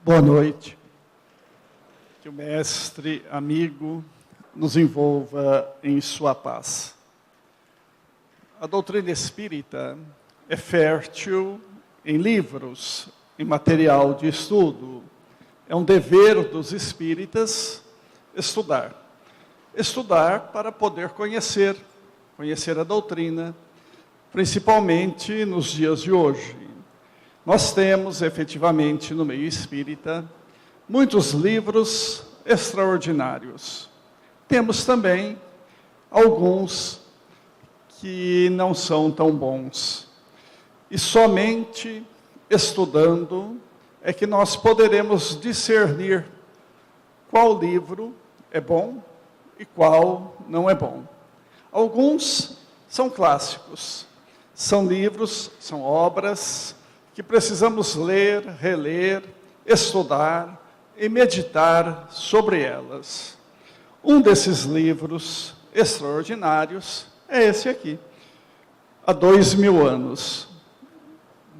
Boa noite. Que o mestre, amigo, nos envolva em sua paz. A doutrina espírita é fértil em livros, em material de estudo. É um dever dos espíritas estudar. Estudar para poder conhecer a doutrina, principalmente nos dias de hoje. Nós temos, efetivamente, no meio espírita, muitos livros extraordinários. Temos também alguns que não são tão bons. E somente estudando é que nós poderemos discernir qual livro é bom e qual não é bom. Alguns são clássicos, são livros, são obras que precisamos ler, reler, estudar e meditar sobre elas. Um desses livros extraordinários é esse aqui, Há 2000 anos,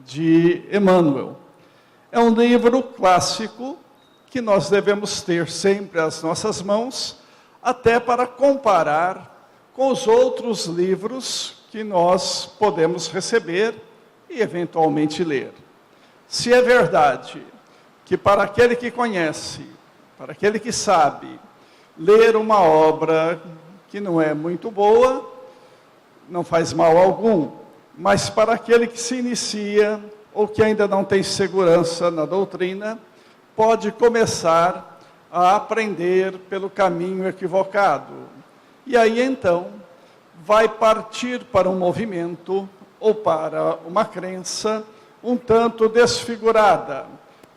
de Emmanuel. É um livro clássico que nós devemos ter sempre às nossas mãos, até para comparar com os outros livros que nós podemos receber e eventualmente ler. Se é verdade que para aquele que conhece, para aquele que sabe, ler uma obra que não é muito boa, não faz mal algum, mas para aquele que se inicia ou que ainda não tem segurança na doutrina, pode começar a aprender pelo caminho equivocado. E aí então vai partir para um movimento ou para uma crença um tanto desfigurada,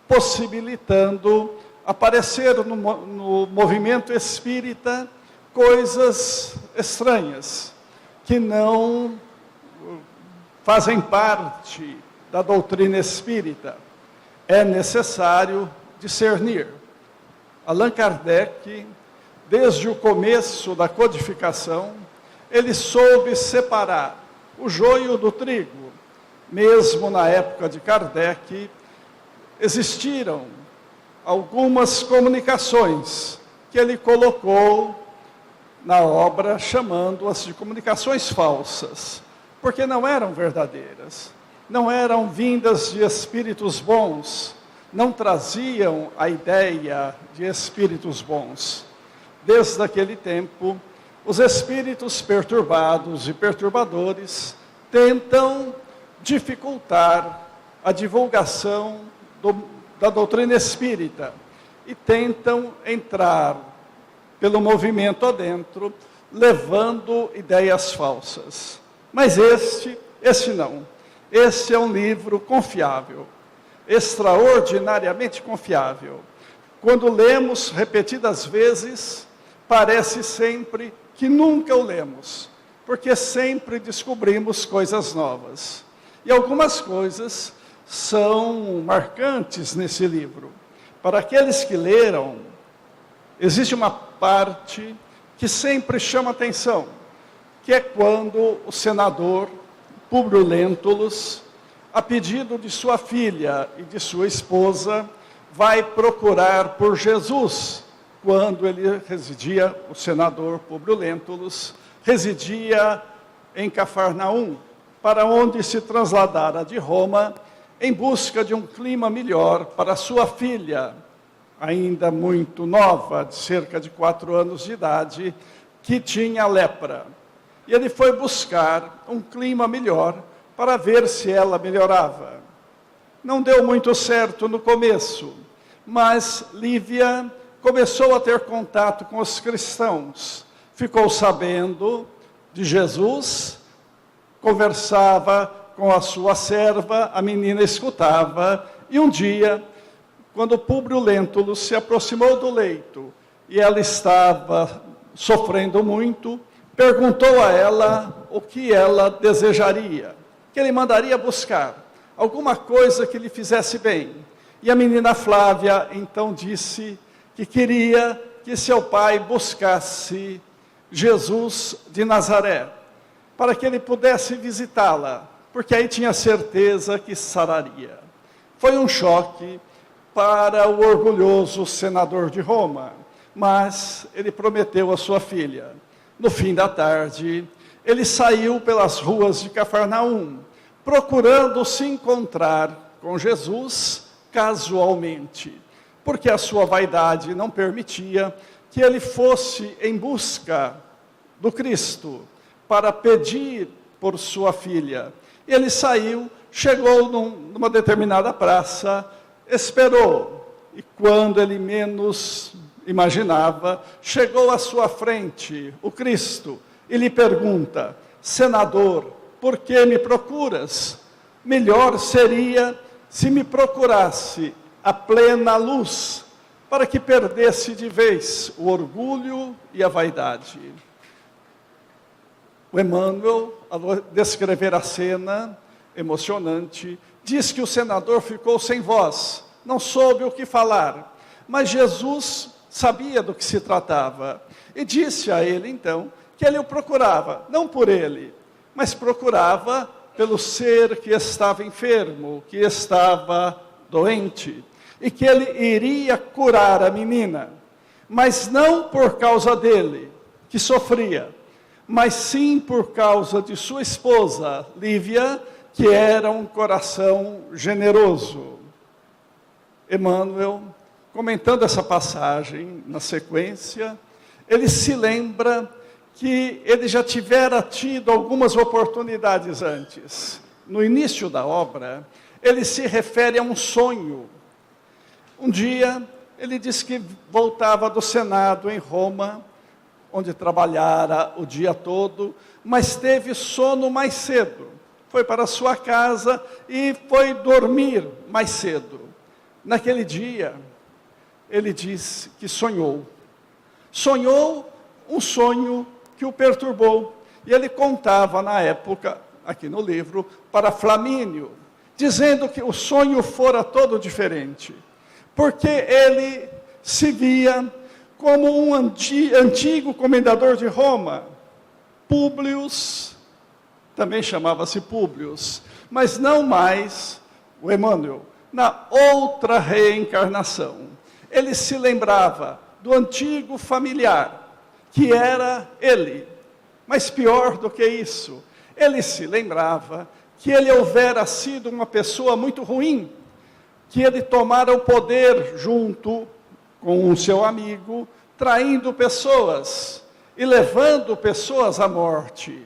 possibilitando aparecer no movimento espírita coisas estranhas, que não fazem parte da doutrina espírita. É necessário discernir. Allan Kardec, desde o começo da codificação, ele soube separar o joio do trigo. Mesmo na época de Kardec, existiram algumas comunicações que ele colocou na obra, chamando-as de comunicações falsas, porque não eram verdadeiras, não eram vindas de espíritos bons, não traziam a ideia de espíritos bons. Desde aquele tempo, os espíritos perturbados e perturbadores tentam dificultar a divulgação da doutrina espírita e tentam entrar pelo movimento adentro, levando ideias falsas. Mas este não. Este é um livro confiável, extraordinariamente confiável. Quando lemos repetidas vezes, parece sempre que nunca o lemos, porque sempre descobrimos coisas novas. E algumas coisas são marcantes nesse livro. Para aqueles que leram, existe uma parte que sempre chama atenção, que é quando o senador Públio Lentulus, a pedido de sua filha e de sua esposa, vai procurar por Jesus, quando ele residia, o senador Públio Lentulus, residia em Cafarnaum, para onde se trasladara de Roma, em busca de um clima melhor para sua filha, ainda muito nova, de cerca de 4 anos de idade, que tinha lepra. E ele foi buscar um clima melhor para ver se ela melhorava. Não deu muito certo no começo, mas Lívia começou a ter contato com os cristãos, ficou sabendo de Jesus, conversava com a sua serva, a menina escutava, e um dia, quando Públio Lentulus se aproximou do leito, e ela estava sofrendo muito, perguntou a ela o que ela desejaria, que ele mandaria buscar, alguma coisa que lhe fizesse bem. E a menina Flávia então disse que queria que seu pai buscasse Jesus de Nazaré, para que ele pudesse visitá-la, porque aí tinha certeza que sararia. Foi um choque para o orgulhoso senador de Roma, mas ele prometeu a sua filha. No fim da tarde, ele saiu pelas ruas de Cafarnaum, procurando se encontrar com Jesus casualmente, porque a sua vaidade não permitia que ele fosse em busca do Cristo para pedir por sua filha. Ele saiu, chegou numa determinada praça, esperou, e quando ele menos imaginava, chegou à sua frente o Cristo e lhe pergunta: senador, por que me procuras? Melhor seria se me procurasse a plena luz, para que perdesse de vez o orgulho e a vaidade. O Emmanuel, ao descrever a cena emocionante, diz que o senador ficou sem voz, não soube o que falar, mas Jesus sabia do que se tratava e disse a ele então que ele o procurava, não por ele, mas procurava pelo ser que estava enfermo, que estava doente, e que ele iria curar a menina, mas não por causa dele, que sofria, mas sim por causa de sua esposa, Lívia, que era um coração generoso. Emmanuel, comentando essa passagem na sequência, ele se lembra que ele já tivera tido algumas oportunidades antes. No início da obra, ele se refere a um sonho. Um dia, ele disse que voltava do Senado em Roma, onde trabalhara o dia todo, mas teve sono mais cedo. Foi para sua casa e foi dormir mais cedo. Naquele dia, ele disse que sonhou. Sonhou um sonho que o perturbou. E ele contava na época, aqui no livro, para Flamínio, dizendo que o sonho fora todo diferente. Porque ele se via como um antigo comendador de Roma, Públio, também chamava-se Públio, mas não mais o Emmanuel, na outra reencarnação. Ele se lembrava do antigo familiar, que era ele. Mas pior do que isso, ele se lembrava que ele houvera sido uma pessoa muito ruim, que ele tomara o poder junto com o seu amigo, traindo pessoas e levando pessoas à morte.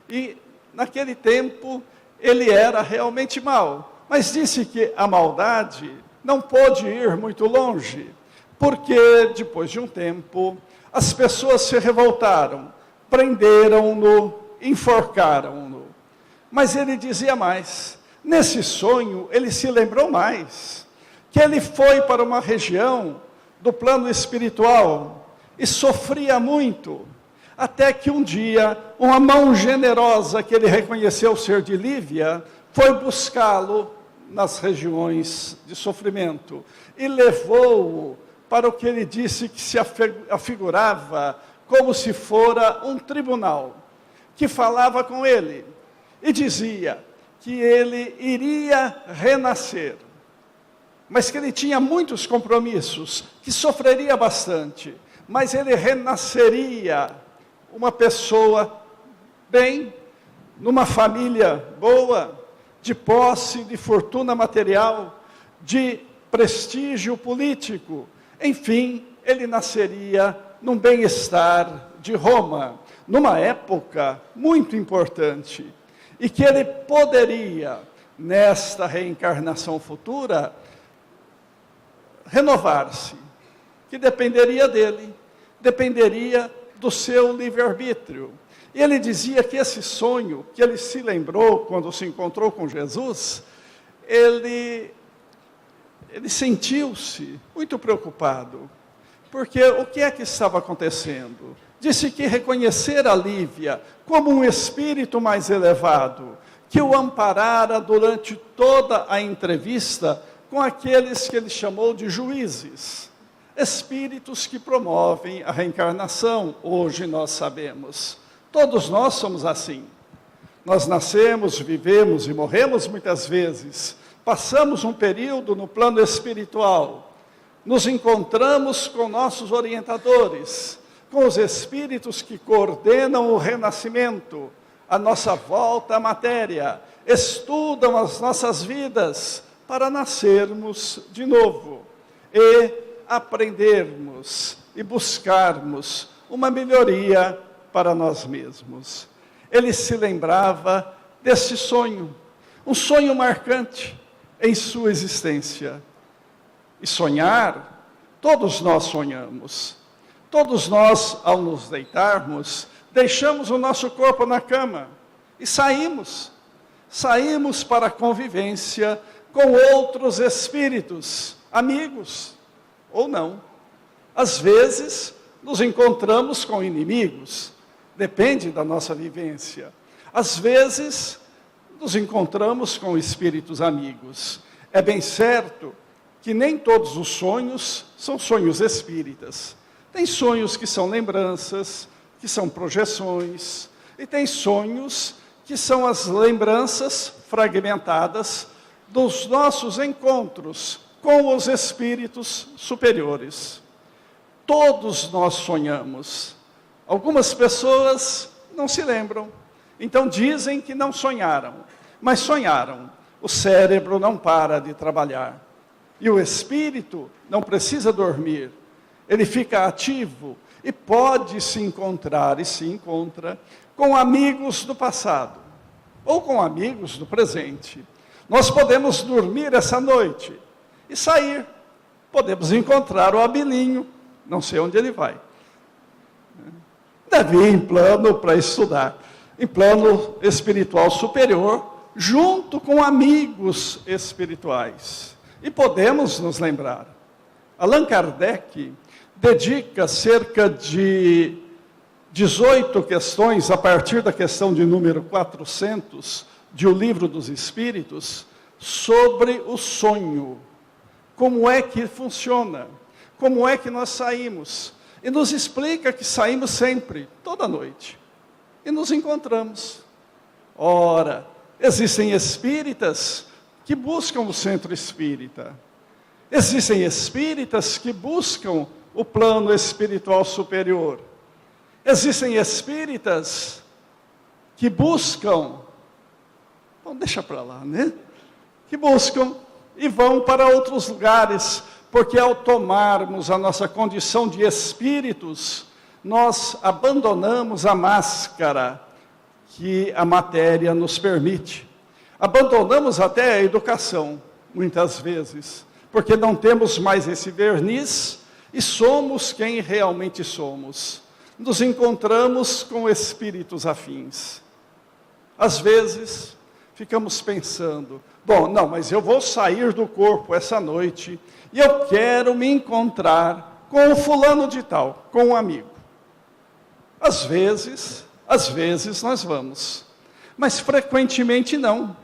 E naquele tempo ele era realmente mau, mas disse que a maldade não pôde ir muito longe, porque depois de um tempo as pessoas se revoltaram, prenderam-no, enforcaram-no. Mas ele dizia mais, nesse sonho ele se lembrou mais, que ele foi para uma região do plano espiritual e sofria muito, até que um dia uma mão generosa que ele reconheceu ser de Lívia, foi buscá-lo nas regiões de sofrimento e levou-o para o que ele disse que se afigurava como se fora um tribunal, que falava com ele e dizia que ele iria renascer, mas que ele tinha muitos compromissos, que sofreria bastante, mas ele renasceria uma pessoa bem, numa família boa, de posse, de fortuna material, de prestígio político. Enfim, ele nasceria num bem-estar de Roma, numa época muito importante, e que ele poderia, nesta reencarnação futura, renovar-se, que dependeria dele, dependeria do seu livre-arbítrio. E ele dizia que esse sonho, que ele se lembrou quando se encontrou com Jesus, ele sentiu-se muito preocupado, porque o que é que estava acontecendo? Disse que reconhecer a Lívia como um espírito mais elevado, que o amparara durante toda a entrevista com aqueles que ele chamou de juízes, espíritos que promovem a reencarnação. Hoje nós sabemos, todos nós somos assim. Nós nascemos, vivemos e morremos muitas vezes passamos um período no plano espiritual, nos encontramos com nossos orientadores, com os espíritos que coordenam o renascimento, a nossa volta à matéria, estudam as nossas vidas para nascermos de novo e aprendermos e buscarmos uma melhoria para nós mesmos. Ele se lembrava desse sonho, um sonho marcante em sua existência. E sonhar, todos nós sonhamos. Todos nós, ao nos deitarmos, deixamos o nosso corpo na cama e saímos para a convivência com outros espíritos, amigos ou não. Às vezes, nos encontramos com inimigos, depende da nossa vivência. Às vezes, nos encontramos com espíritos amigos. É bem certo que nem todos os sonhos são sonhos espíritas. Tem sonhos que são lembranças, que são projeções, e tem sonhos que são as lembranças fragmentadas dos nossos encontros com os espíritos superiores. Todos nós sonhamos. Algumas pessoas não se lembram, então dizem que não sonharam, mas sonharam. O cérebro não para de trabalhar. E o espírito não precisa dormir. Ele fica ativo e pode se encontrar, e se encontra, com amigos do passado, ou com amigos do presente. Nós podemos dormir essa noite e sair. Podemos encontrar o Abilinho, não sei onde ele vai. Deve ir em plano para estudar, em plano espiritual superior, junto com amigos espirituais. E podemos nos lembrar. Allan Kardec dedica cerca de 18 questões, a partir da questão de número 400, de O Livro dos Espíritos, sobre o sonho. Como é que funciona? Como é que nós saímos? E nos explica que saímos sempre, toda noite. E nos encontramos. Ora, existem espíritas que buscam o centro espírita. Existem espíritas que buscam o plano espiritual superior. Existem espíritas que buscam, bom, deixa para lá, né? Que buscam e vão para outros lugares, porque ao tomarmos a nossa condição de espíritos, nós abandonamos a máscara que a matéria nos permite. Abandonamos até a educação, muitas vezes, porque não temos mais esse verniz e somos quem realmente somos. Nos encontramos com espíritos afins. Às vezes, ficamos pensando, bom, não, mas eu vou sair do corpo essa noite e eu quero me encontrar com o fulano de tal, com um amigo. Às vezes nós vamos, mas frequentemente não.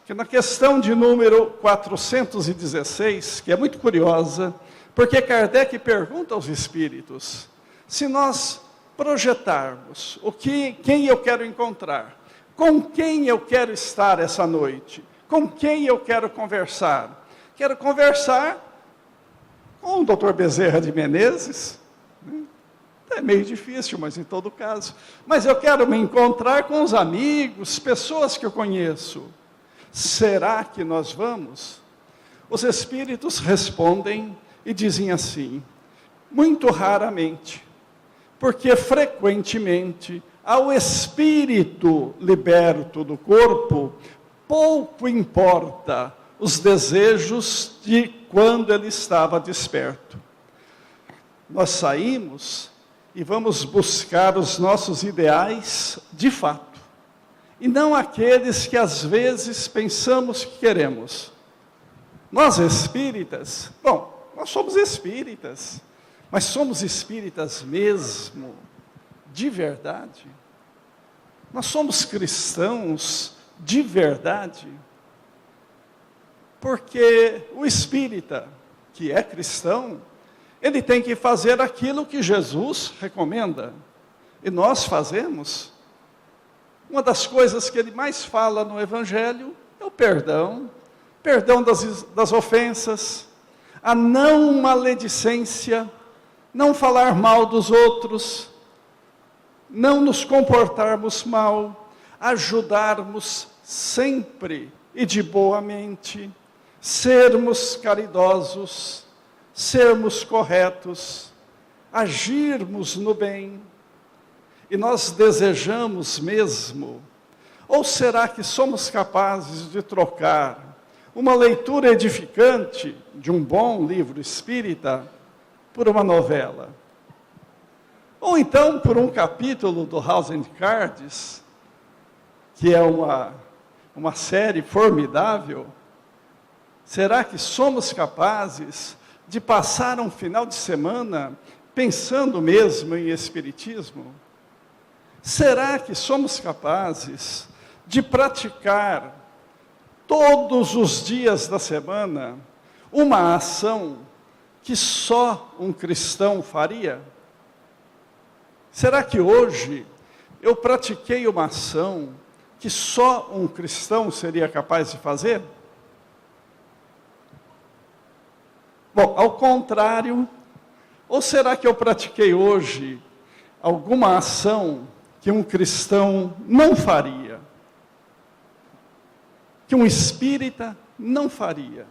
Que na questão de número 416, que é muito curiosa, porque Kardec pergunta aos espíritos, se nós projetarmos quem eu quero encontrar, com quem eu quero estar essa noite, com quem eu quero conversar. Quero conversar com o Dr. Bezerra de Menezes, é meio difícil, mas em todo caso. Mas eu quero me encontrar com os amigos, pessoas que eu conheço. Será que nós vamos? Os espíritos respondem e dizem assim, muito raramente, porque frequentemente ao espírito liberto do corpo, pouco importa os desejos de quando ele estava desperto. Nós saímos e vamos buscar os nossos ideais de fato. E não aqueles que às vezes pensamos que queremos. Nós espíritas, bom, nós somos espíritas, mas somos espíritas mesmo, de verdade? Nós somos cristãos de verdade? Porque o espírita, que é cristão, ele tem que fazer aquilo que Jesus recomenda. E nós fazemos. Uma das coisas que ele mais fala no Evangelho é o perdão, perdão das ofensas, a não maledicência, não falar mal dos outros, não nos comportarmos mal, ajudarmos sempre e de boa mente, sermos caridosos, sermos corretos, agirmos no bem. E nós desejamos mesmo, ou será que somos capazes de trocar uma leitura edificante de um bom livro espírita por uma novela? Ou então por um capítulo do House and Cards, que é uma série formidável? Será que somos capazes de passar um final de semana pensando mesmo em espiritismo? Será que somos capazes de praticar todos os dias da semana uma ação que só um cristão faria? Será que hoje eu pratiquei uma ação que só um cristão seria capaz de fazer? Bom, ao contrário, ou será que eu pratiquei hoje alguma ação que um cristão não faria? Que um espírita não faria?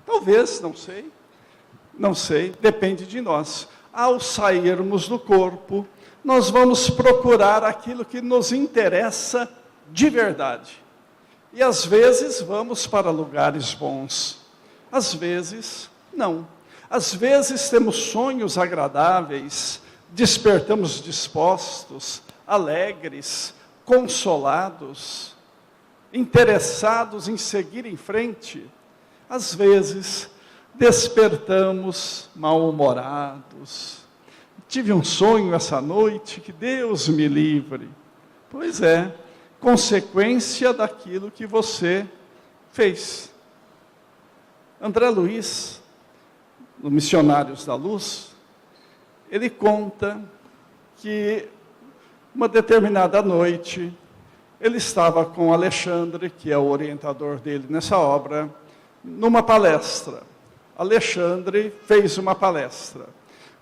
Talvez, não sei, depende de nós. Ao sairmos do corpo, nós vamos procurar aquilo que nos interessa de verdade. E às vezes vamos para lugares bons, às vezes não. Às vezes temos sonhos agradáveis, despertamos dispostos, alegres, consolados, interessados em seguir em frente. Às vezes despertamos mal-humorados. Tive um sonho essa noite, que Deus me livre. Pois é, consequência daquilo que você fez. André Luiz, no Missionários da Luz, ele conta que uma determinada noite, ele estava com Alexandre, que é o orientador dele nessa obra, numa palestra. Alexandre fez uma palestra.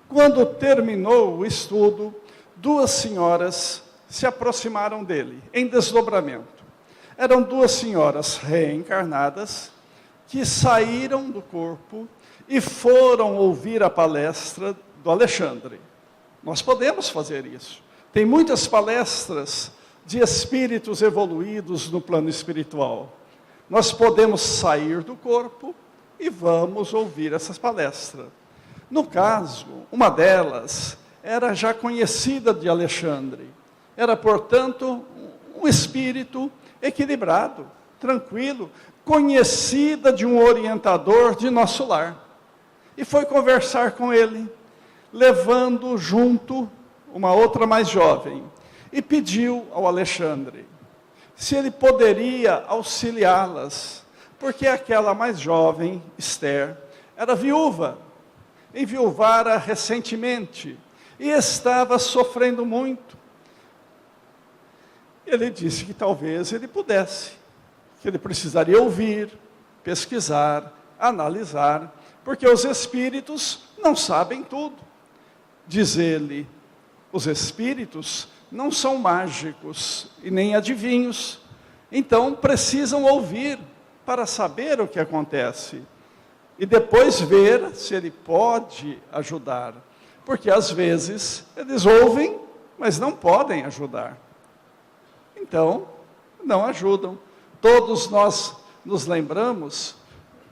Quando terminou o estudo, duas senhoras se aproximaram dele, em desdobramento. Eram duas senhoras reencarnadas, que saíram do corpo e foram ouvir a palestra do Alexandre. Nós podemos fazer isso. Tem muitas palestras de espíritos evoluídos no plano espiritual. Nós podemos sair do corpo e vamos ouvir essas palestras. No caso, uma delas era já conhecida de Alexandre. Era, portanto, um espírito equilibrado, tranquilo, conhecida de um orientador de nosso lar. E foi conversar com ele, levando junto uma outra mais jovem, e pediu ao Alexandre se ele poderia auxiliá-las, porque aquela mais jovem, Esther, era viúva, enviuvara recentemente, e estava sofrendo muito. Ele disse que talvez ele pudesse, que ele precisaria ouvir, pesquisar, analisar, porque os espíritos não sabem tudo. Diz ele, os espíritos não são mágicos e nem adivinhos, então precisam ouvir para saber o que acontece e depois ver se ele pode ajudar, porque às vezes eles ouvem, mas não podem ajudar. Então, não ajudam. Todos nós nos lembramos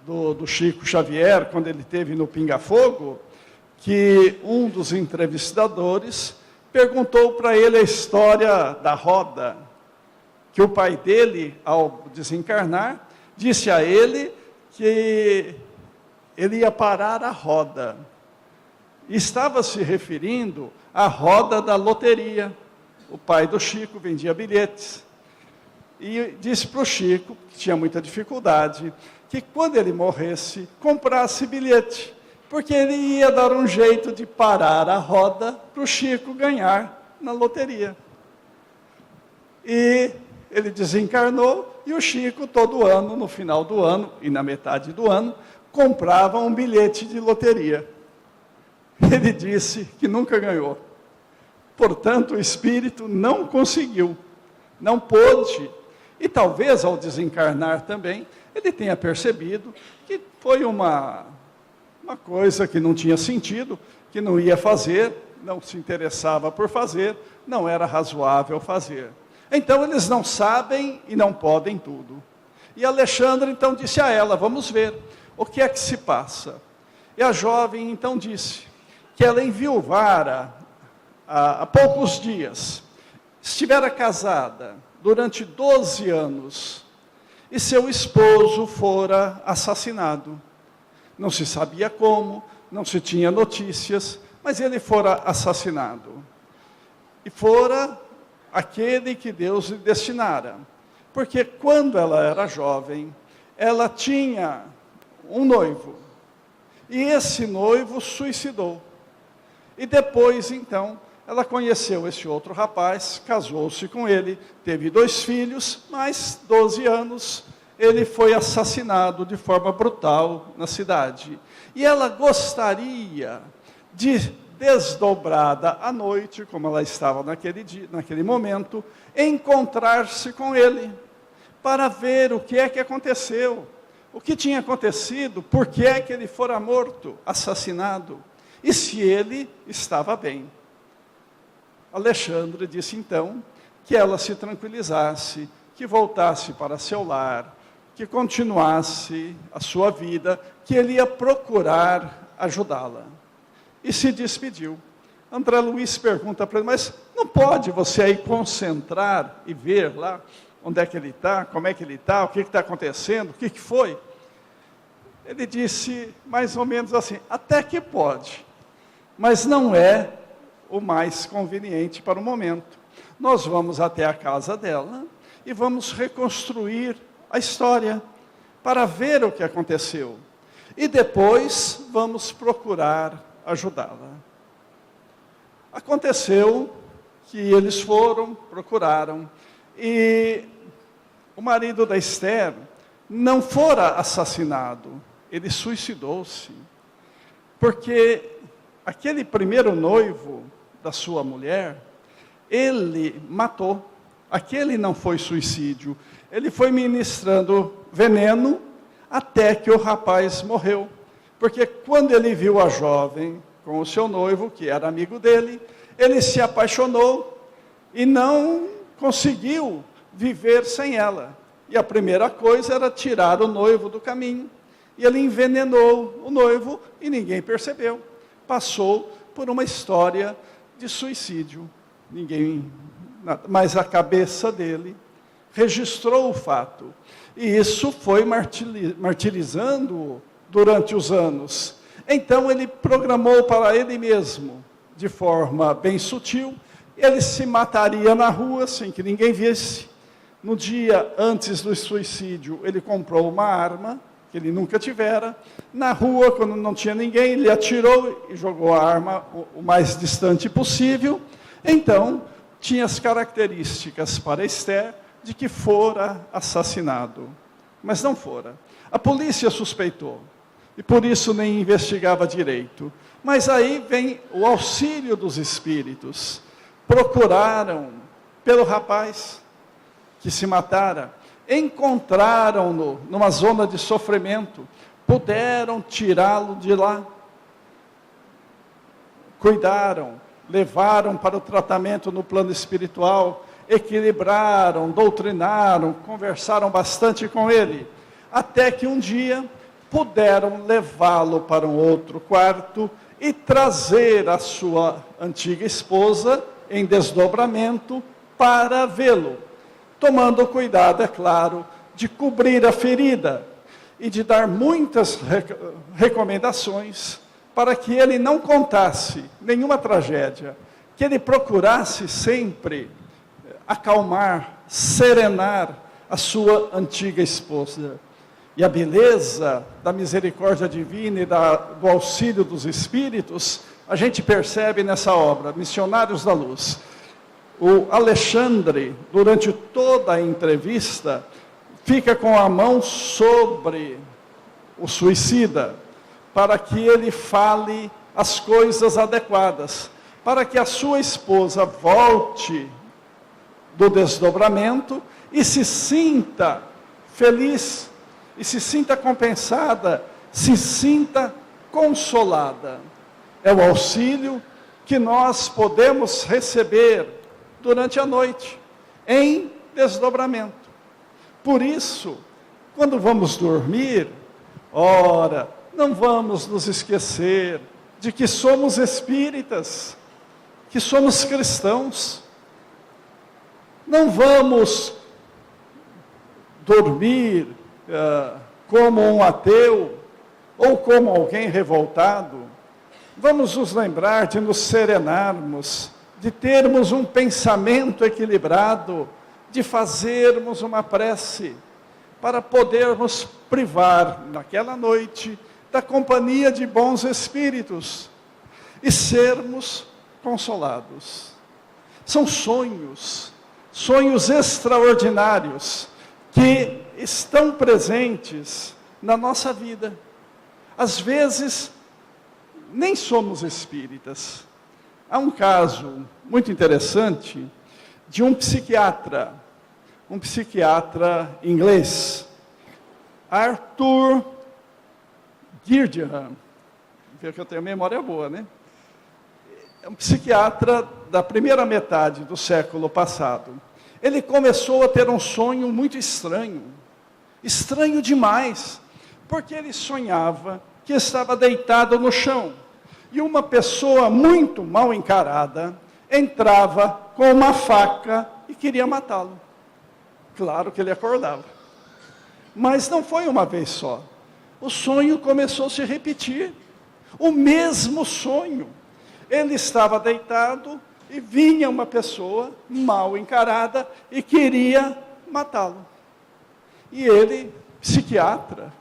do Chico Xavier, quando ele esteve no Pinga Fogo, que um dos entrevistadores perguntou para ele a história da roda, que o pai dele, ao desencarnar, disse a ele que ele ia parar a roda. Estava se referindo à roda da loteria. O pai do Chico vendia bilhetes. E disse para o Chico, que tinha muita dificuldade, que quando ele morresse, comprasse bilhete, porque ele ia dar um jeito de parar a roda para o Chico ganhar na loteria. E ele desencarnou E o Chico, todo ano, no final do ano e na metade do ano, comprava um bilhete de loteria. Ele disse que nunca ganhou. Portanto, o espírito não conseguiu, não pôde. E talvez, ao desencarnar também, ele tenha percebido que foi uma coisa que não tinha sentido, que não ia fazer, não se interessava por fazer, não era razoável fazer. Então, eles não sabem e não podem tudo. E Alexandre, então, disse a ela, vamos ver, o que é que se passa? E a jovem, então, disse que ela enviuvara há poucos dias, estivera casada durante 12 anos, e seu esposo fora assassinado. Não se sabia como, não se tinha notícias, mas ele fora assassinado. E fora aquele que Deus lhe destinara. Porque quando ela era jovem, ela tinha um noivo. E esse noivo suicidou. E depois, então, ela conheceu esse outro rapaz, casou-se com ele, teve 2 filhos, mas 12 anos ele foi assassinado de forma brutal na cidade. E ela gostaria de, desdobrada à noite, como ela estava naquele momento, encontrar-se com ele, para ver o que é que aconteceu, o que tinha acontecido, por que é que ele fora morto, assassinado, e se ele estava bem. Alexandre disse então que ela se tranquilizasse, que voltasse para seu lar, que continuasse a sua vida, que ele ia procurar ajudá-la. E se despediu. André Luiz pergunta para ele, mas não pode você aí concentrar e ver lá onde é que ele está, como é que ele está, o que está acontecendo, o que foi? Ele disse mais ou menos assim, até que pode, mas não é o mais conveniente para o momento. Nós vamos até a casa dela e vamos reconstruir a história para ver o que aconteceu. E depois vamos procurar ajudá-la. Aconteceu que eles foram, procuraram, e o marido da Esther não fora assassinado, ele suicidou-se. Porque aquele primeiro noivo da sua mulher, ele matou. Aquele não foi suicídio. Ele foi ministrando veneno até que o rapaz morreu. Porque quando ele viu a jovem com o seu noivo, que era amigo dele, ele se apaixonou e não conseguiu viver sem ela. E a primeira coisa era tirar o noivo do caminho. E ele envenenou o noivo e ninguém percebeu. Passou por uma história de suicídio. Mas a cabeça dele registrou o fato. E isso foi martirizando-o durante os anos. Então ele programou para ele mesmo, de forma bem sutil, ele se mataria na rua sem que ninguém visse. No dia antes do suicídio, ele comprou uma arma, que ele nunca tivera. Na rua, quando não tinha ninguém, ele atirou e jogou a arma o mais distante possível. Então, tinha as características para Esther de que fora assassinado. Mas não fora. A polícia suspeitou. E por isso nem investigava direito. Mas aí vem o auxílio dos espíritos. Procuraram pelo rapaz que se matara. Encontraram-no numa zona de sofrimento. Puderam tirá-lo de lá. Cuidaram. Levaram para o tratamento no plano espiritual, equilibraram, doutrinaram, conversaram bastante com ele, até que um dia puderam levá-lo para um outro quarto e trazer a sua antiga esposa em desdobramento para vê-lo, tomando cuidado, é claro, de cobrir a ferida e de dar muitas recomendações para que ele não contasse nenhuma tragédia, que ele procurasse sempre acalmar, serenar a sua antiga esposa. E a beleza da misericórdia divina e do auxílio dos espíritos, a gente percebe nessa obra, Missionários da Luz. O Alexandre, durante toda a entrevista, fica com a mão sobre o suicida, para que ele fale as coisas adequadas, para que a sua esposa volte do desdobramento e se sinta feliz, e se sinta compensada, se sinta consolada. É o auxílio que nós podemos receber durante a noite, em desdobramento. Por isso, quando vamos dormir, ora, não vamos nos esquecer de que somos espíritas, que somos cristãos. Não vamos dormir como um ateu ou como alguém revoltado. Vamos nos lembrar de nos serenarmos, de termos um pensamento equilibrado, de fazermos uma prece, para podermos privar, naquela noite, da companhia de bons espíritos e sermos consolados. São sonhos extraordinários que estão presentes na nossa vida. Às vezes, nem somos espíritas. Há um caso muito interessante de um psiquiatra inglês, Arthur Guirdian, vê que eu tenho memória boa, né? É um psiquiatra da primeira metade do século passado. Ele começou a ter um sonho muito estranho demais, porque ele sonhava que estava deitado no chão, e uma pessoa muito mal encarada entrava com uma faca e queria matá-lo. Claro que ele acordava. Mas não foi uma vez só. O sonho começou a se repetir. O mesmo sonho. Ele estava deitado e vinha uma pessoa mal encarada e queria matá-lo. E ele, psiquiatra,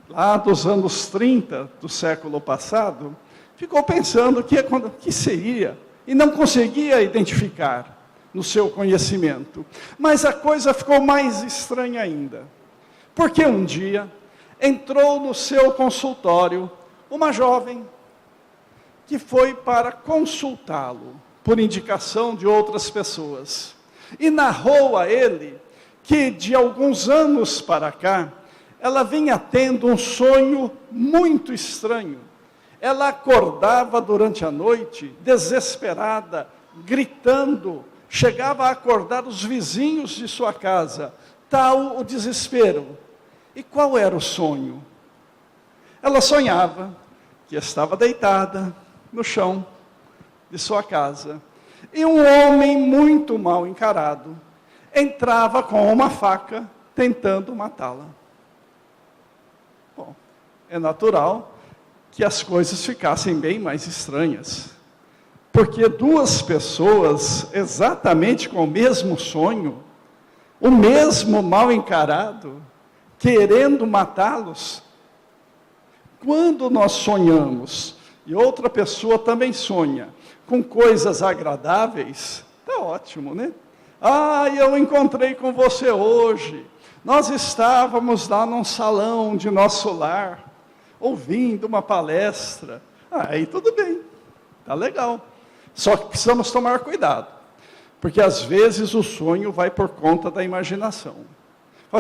lá dos anos 30 do século passado, ficou pensando o que seria, e não conseguia identificar no seu conhecimento. Mas a coisa ficou mais estranha ainda, porque um dia entrou no seu consultório uma jovem que foi para consultá-lo, por indicação de outras pessoas, e narrou a ele que de alguns anos para cá, ela vinha tendo um sonho muito estranho. Ela acordava durante a noite, desesperada, gritando, chegava a acordar os vizinhos de sua casa, tal o desespero. E qual era o sonho? Ela sonhava que estava deitada no chão de sua casa, e um homem muito mal encarado entrava com uma faca tentando matá-la. Bom, é natural que as coisas ficassem bem mais estranhas, porque duas pessoas exatamente com o mesmo sonho, o mesmo mal encarado, querendo matá-los. Quando nós sonhamos, e outra pessoa também sonha, com coisas agradáveis, está ótimo, né? Eu encontrei com você hoje, nós estávamos lá num salão de nosso lar, ouvindo uma palestra, aí tudo bem, está legal. Só que precisamos tomar cuidado, porque às vezes o sonho vai por conta da imaginação.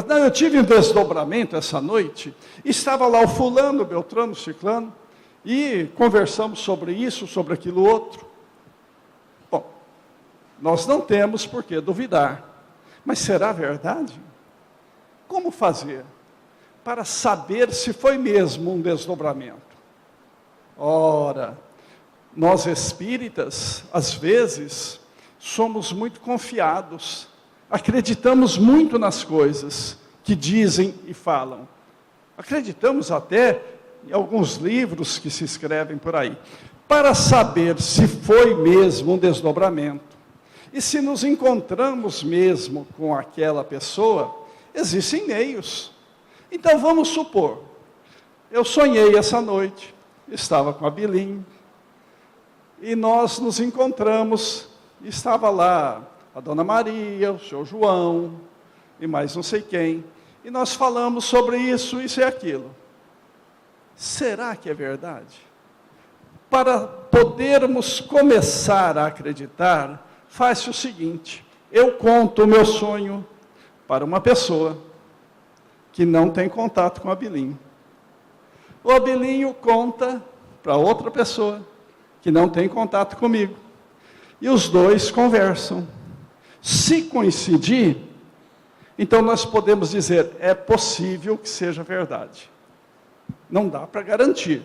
Não, eu tive um desdobramento essa noite, estava lá o fulano, beltrano, ciclano, e conversamos sobre isso, sobre aquilo outro. Bom, nós não temos por que duvidar, mas será verdade? Como fazer para saber se foi mesmo um desdobramento? Ora, nós espíritas, às vezes, somos muito confiados, acreditamos muito nas coisas que dizem e falam. Acreditamos até em alguns livros que se escrevem por aí, para saber se foi mesmo um desdobramento. E se nos encontramos mesmo com aquela pessoa, existem meios. Então vamos supor, eu sonhei essa noite, estava com a Bilim, e nós nos encontramos, estava lá a Dona Maria, o seu João, e mais não sei quem, e nós falamos sobre isso e aquilo. Será que é verdade? Para podermos começar a acreditar, faz-se o seguinte: eu conto o meu sonho para uma pessoa que não tem contato com o Abilinho. O Abilinho conta para outra pessoa que não tem contato comigo. E os dois conversam. Se coincidir, então nós podemos dizer, é possível que seja verdade. Não dá para garantir,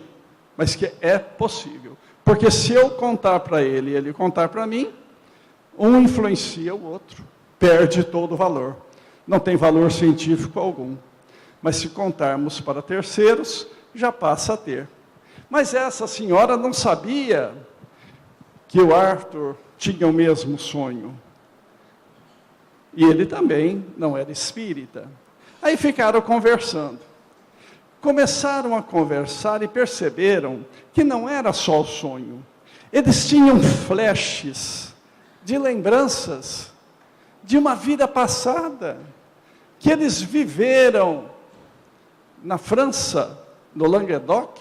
mas que é possível. Porque se eu contar para ele e ele contar para mim, um influencia o outro, perde todo o valor. Não tem valor científico algum. Mas se contarmos para terceiros, já passa a ter. Mas essa senhora não sabia que o Arthur tinha o mesmo sonho. E ele também não era espírita. Aí ficaram conversando. Começaram a conversar e perceberam que não era só o sonho. Eles tinham flashes de lembranças de uma vida passada, que eles viveram na França, no Languedoc,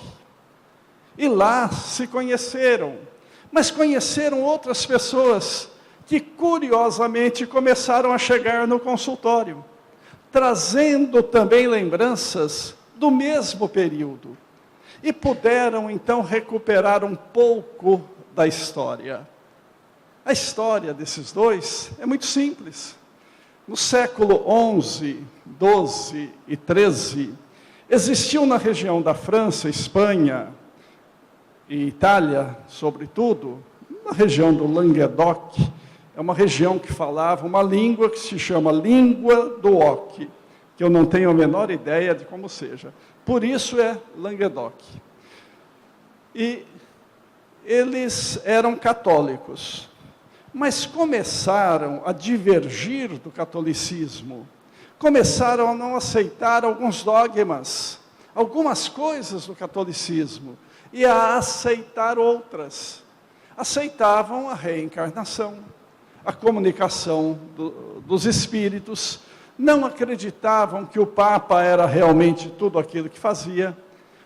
e lá se conheceram, mas conheceram outras pessoas que curiosamente começaram a chegar no consultório, trazendo também lembranças do mesmo período, e puderam então recuperar um pouco da história. A história desses dois é muito simples. No século XI, XII e XIII, existiu na região da França, Espanha e Itália, sobretudo, na região do Languedoc, é uma região que falava uma língua que se chama língua do Oc, que eu não tenho a menor ideia de como seja. Por isso é Languedoc. E eles eram católicos, mas começaram a divergir do catolicismo, começaram a não aceitar alguns dogmas, algumas coisas do catolicismo, e a aceitar outras. Aceitavam a reencarnação, a comunicação dos espíritos, não acreditavam que o Papa era realmente tudo aquilo que fazia,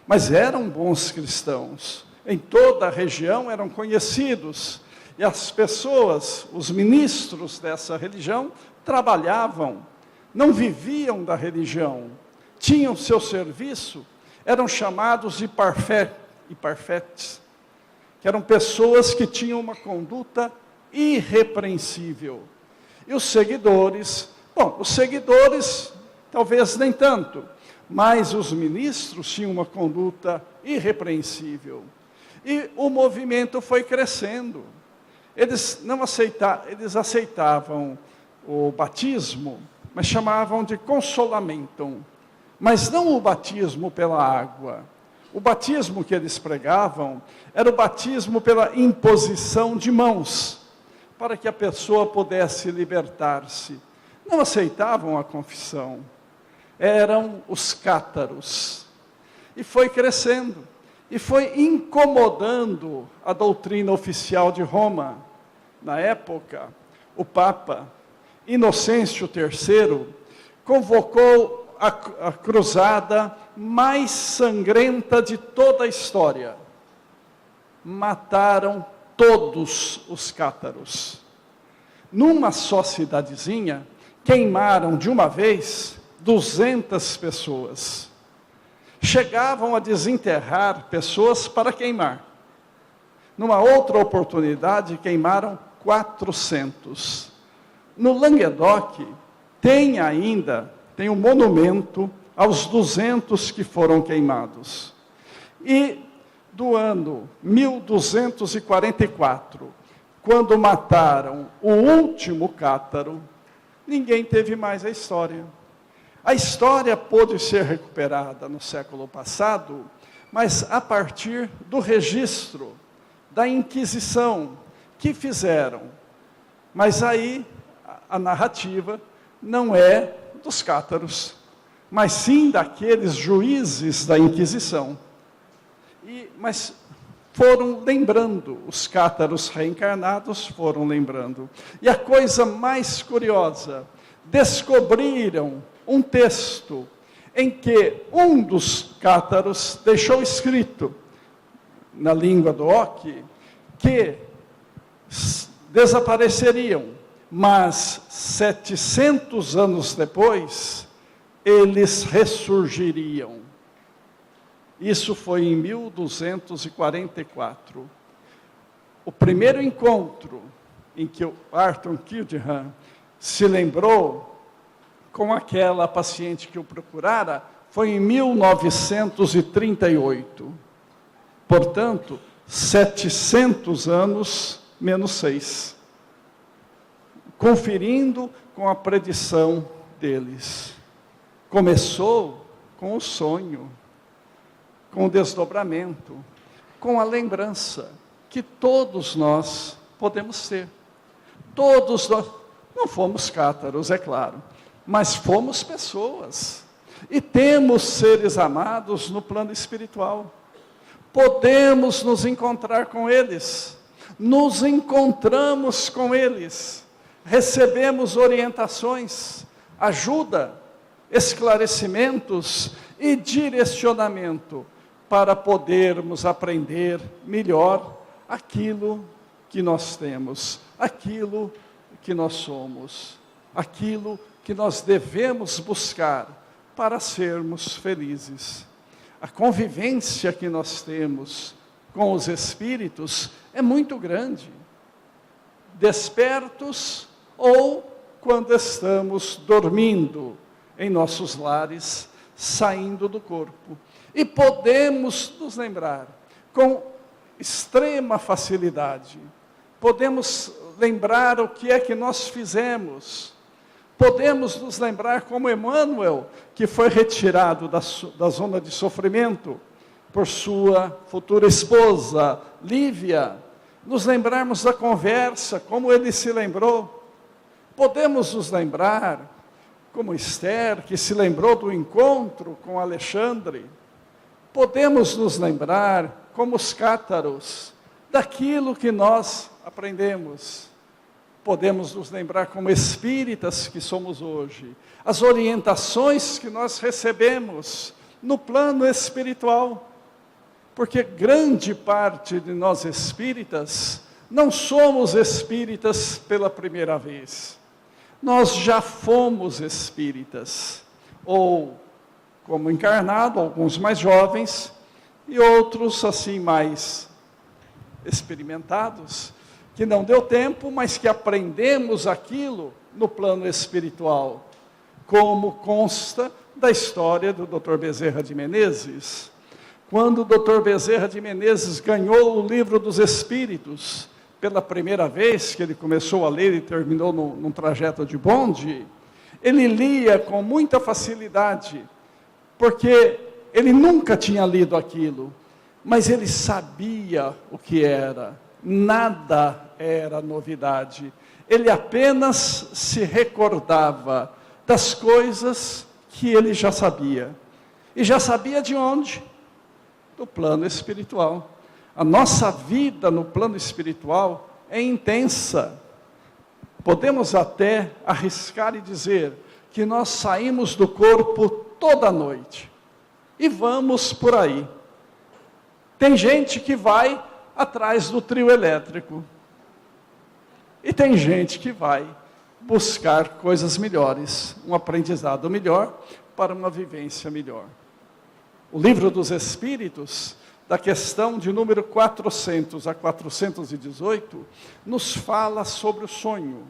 mas eram bons cristãos. Em toda a região eram conhecidos, e as pessoas, os ministros dessa religião, trabalhavam, não viviam da religião, tinham seu serviço, eram chamados de parfaites, que eram pessoas que tinham uma conduta irrepreensível. E os seguidores, talvez nem tanto, mas os ministros tinham uma conduta irrepreensível. E o movimento foi crescendo. Eles aceitavam o batismo, mas chamavam de consolamentum, mas não o batismo pela água. O batismo que eles pregavam era o batismo pela imposição de mãos, para que a pessoa pudesse libertar-se. Não aceitavam a confissão, eram os cátaros. E foi crescendo, e foi incomodando a doutrina oficial de Roma. Na época, o Papa Inocêncio III convocou a cruzada mais sangrenta de toda a história. Mataram todos os cátaros. Numa só cidadezinha, queimaram de uma vez 200 pessoas. Chegavam a desenterrar pessoas para queimar. Numa outra oportunidade, queimaram 400. No Languedoc, tem um monumento aos 200 que foram queimados. E do ano 1244, quando mataram o último cátaro, ninguém teve mais a história. A história pôde ser recuperada no século passado, mas a partir do registro da Inquisição que fizeram. Mas aí a narrativa não é dos cátaros, mas sim daqueles juízes da Inquisição. Mas foram lembrando, os cátaros reencarnados foram lembrando. E a coisa mais curiosa, descobriram um texto em que um dos cátaros deixou escrito, na língua do Oki, que desapareceriam, mas 700 anos depois, eles ressurgiriam. Isso foi em 1244. O primeiro encontro em que o Arthur Kildeham se lembrou com aquela paciente que o procurara foi em 1938. Portanto, 700 anos menos 6. Conferindo com a predição deles. Começou com o sonho, com o desdobramento, com a lembrança que todos nós podemos ter. Todos nós, não fomos cátaros, é claro, mas fomos pessoas. E temos seres amados no plano espiritual. Podemos nos encontrar com eles. Nos encontramos com eles. Recebemos orientações, ajuda, esclarecimentos e direcionamento para podermos aprender melhor aquilo que nós temos, aquilo que nós somos, aquilo que nós devemos buscar para sermos felizes. A convivência que nós temos com os espíritos é muito grande, despertos ou quando estamos dormindo em nossos lares, saindo do corpo. E podemos nos lembrar com extrema facilidade. Podemos lembrar o que é que nós fizemos. Podemos nos lembrar como Emmanuel, que foi retirado da zona de sofrimento por sua futura esposa, Lívia. Nos lembrarmos da conversa, como ele se lembrou. Podemos nos lembrar como Esther, que se lembrou do encontro com Alexandre. Podemos nos lembrar, como os cátaros, daquilo que nós aprendemos. Podemos nos lembrar como espíritas que somos hoje, as orientações que nós recebemos no plano espiritual. Porque grande parte de nós espíritas, não somos espíritas pela primeira vez. Nós já fomos espíritas, ou como encarnado, alguns mais jovens, e outros assim mais experimentados, que não deu tempo, mas que aprendemos aquilo no plano espiritual, como consta da história do Dr. Bezerra de Menezes. Quando o Dr. Bezerra de Menezes ganhou o Livro dos Espíritos, pela primeira vez que ele começou a ler e terminou num trajeto de bonde, ele lia com muita facilidade, porque ele nunca tinha lido aquilo, mas ele sabia o que era, nada era novidade. Ele apenas se recordava das coisas que ele já sabia. E já sabia de onde? Do plano espiritual. A nossa vida no plano espiritual é intensa. Podemos até arriscar e dizer que nós saímos do corpo toda noite e vamos por aí. Tem gente que vai atrás do trio elétrico e tem gente que vai buscar coisas melhores, um aprendizado melhor para uma vivência melhor. O Livro dos Espíritos, da questão de número 400 a 418, nos fala sobre o sonho.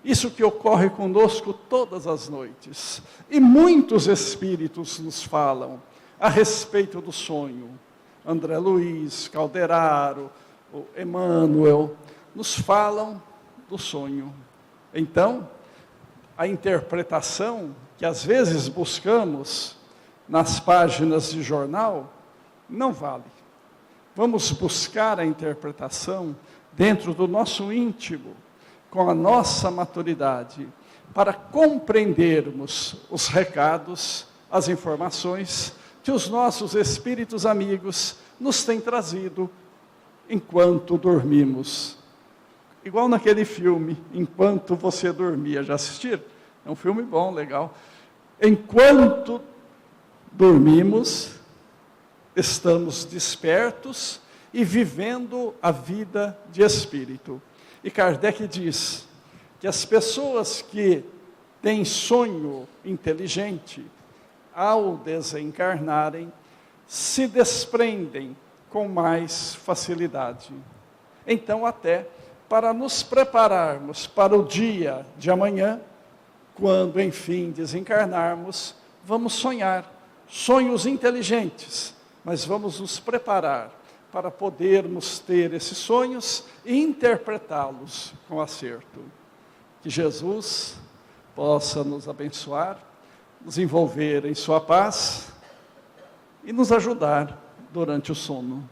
Isso que ocorre conosco todas as noites. E muitos espíritos nos falam a respeito do sonho. André Luiz, Calderaro, Emmanuel, nos falam do sonho. Então, a interpretação que às vezes buscamos nas páginas de jornal, não vale. Vamos buscar a interpretação dentro do nosso íntimo, com a nossa maturidade, para compreendermos os recados, as informações que os nossos espíritos amigos nos têm trazido enquanto dormimos. Igual naquele filme, Enquanto Você Dormia. Já assistiram? É um filme bom, legal. Enquanto dormimos, estamos despertos e vivendo a vida de espírito. E Kardec diz que as pessoas que têm sonho inteligente, ao desencarnarem, se desprendem com mais facilidade. Então, até para nos prepararmos para o dia de amanhã, quando enfim desencarnarmos, vamos sonhar sonhos inteligentes, mas vamos nos preparar para podermos ter esses sonhos e interpretá-los com acerto. Que Jesus possa nos abençoar, nos envolver em sua paz e nos ajudar durante o sono.